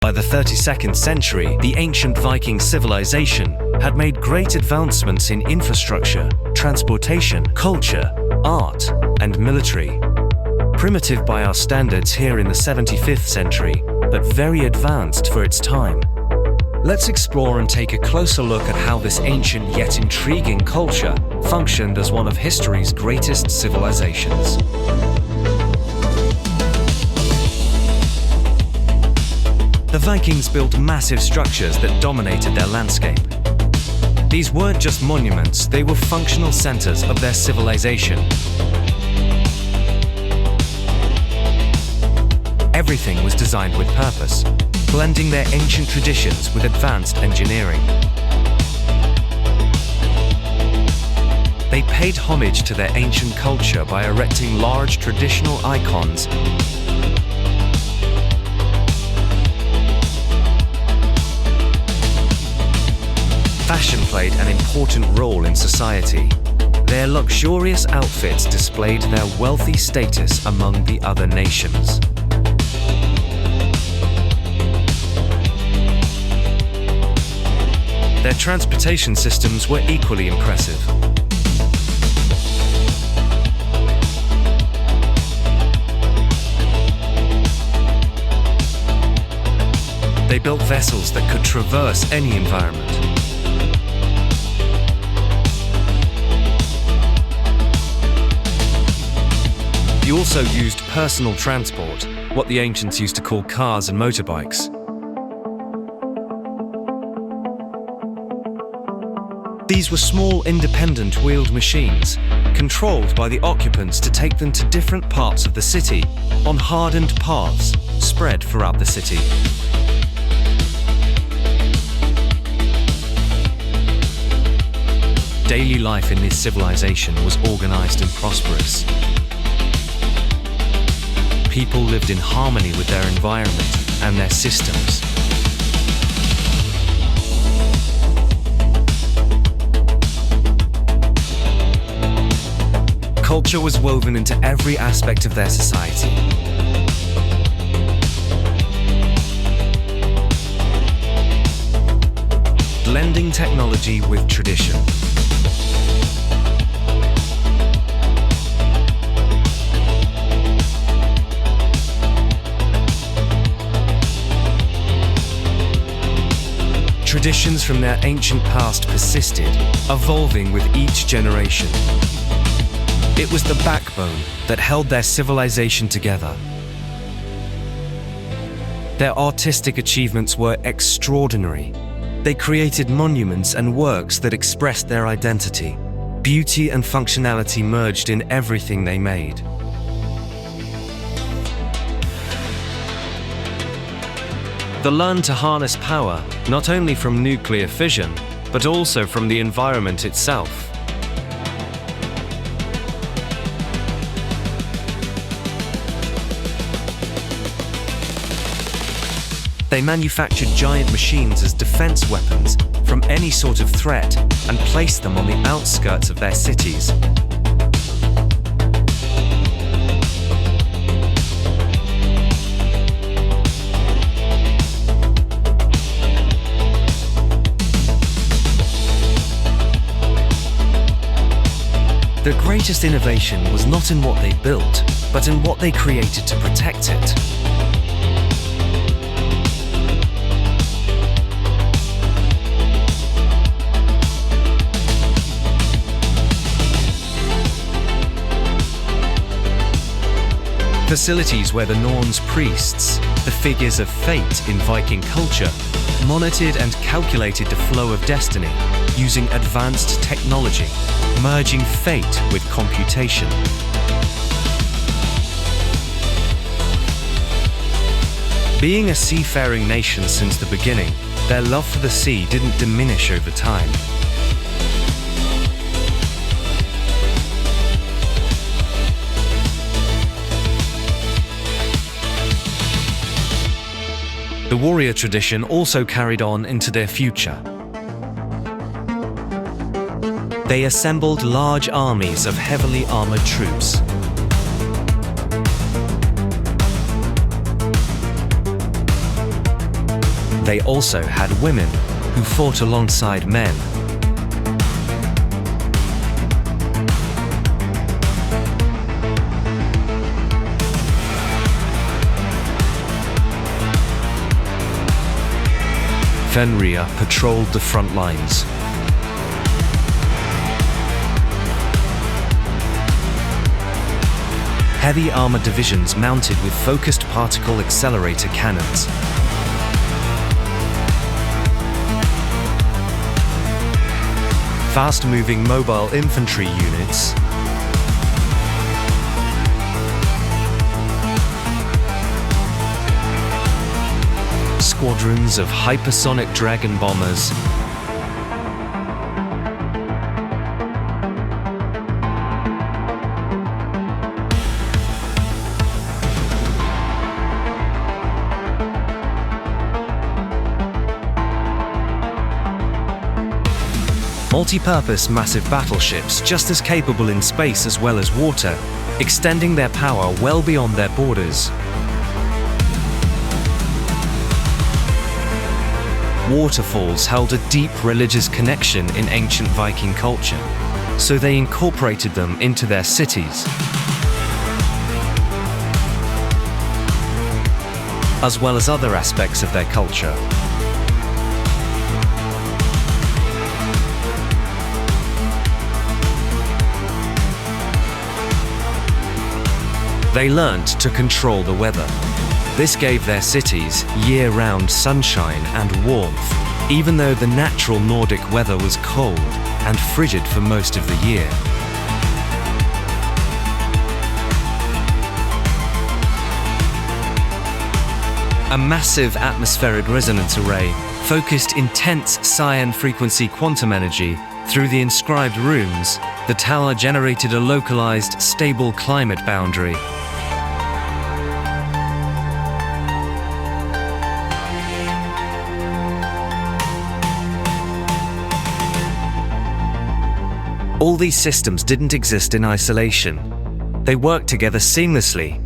By the 32nd century, the ancient Viking civilization had made great advancements in infrastructure, transportation, culture, art, and military. Primitive by our standards here in the 75th century, but very advanced for its time. Let's explore and take a closer look at how this ancient yet intriguing culture functioned as one of history's greatest civilizations. The Vikings built massive structures that dominated their landscape. These weren't just monuments, they were functional centers of their civilization. Everything was designed with purpose, blending their ancient traditions with advanced engineering. They paid homage to their ancient culture by erecting large traditional icons. Fashion played an important role in society. Their luxurious outfits displayed their wealthy status among the other nations. Their transportation systems were equally impressive. They built vessels that could traverse any environment. They also used personal transport, what the ancients used to call cars and motorbikes. These were small, independent wheeled machines, controlled by the occupants to take them to different parts of the city, on hardened paths spread throughout the city. Daily life in this civilization was organized and prosperous. People lived in harmony with their environment and their systems. Culture was woven into every aspect of their society. Blending technology with tradition. Traditions from their ancient past persisted, evolving with each generation. It was the backbone that held their civilization together. Their artistic achievements were extraordinary. They created monuments and works that expressed their identity. Beauty and functionality merged in everything they made. They learned to harness power, not only from nuclear fission, but also from the environment itself. They manufactured giant machines as defense weapons from any sort of threat and placed them on the outskirts of their cities. The greatest innovation was not in what they built, but in what they created to protect it. Facilities where the Norns priests, the figures of fate in Viking culture, monitored and calculated the flow of destiny using advanced technology, merging fate with computation. Being a seafaring nation since the beginning, their love for the sea didn't diminish over time. The warrior tradition also carried on into their future. They assembled large armies of heavily armored troops. They also had women, who fought alongside men. Fenrir patrolled the front lines. Heavy armored divisions mounted with focused particle accelerator cannons. Fast-moving mobile infantry units. Squadrons of hypersonic dragon bombers. Multipurpose massive battleships just as capable in space as well as water, extending their power well beyond their borders. Waterfalls held a deep religious connection in ancient Viking culture, so they incorporated them into their cities, as well as other aspects of their culture. They learned to control the weather. This gave their cities year-round sunshine and warmth, even though the natural Nordic weather was cold and frigid for most of the year. A massive atmospheric resonance array focused intense Psion frequency quantum energy through the inscribed runes. The tower generated a localized, stable climate boundary. All these systems didn't exist in isolation. They worked together seamlessly.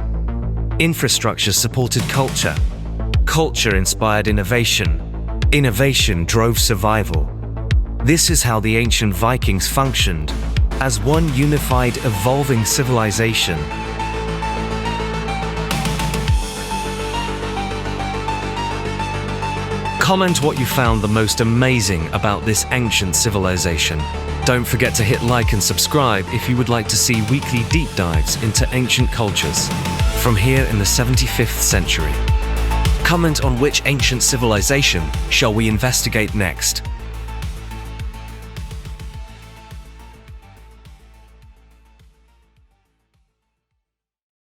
Infrastructure supported culture. Culture inspired innovation. Innovation drove survival. This is how the ancient Vikings functioned, as one unified, evolving civilization. Comment what you found the most amazing about this ancient civilization. Don't forget to hit like and subscribe if you would like to see weekly deep dives into ancient cultures from here in the 75th century. Comment on which ancient civilization shall we investigate next.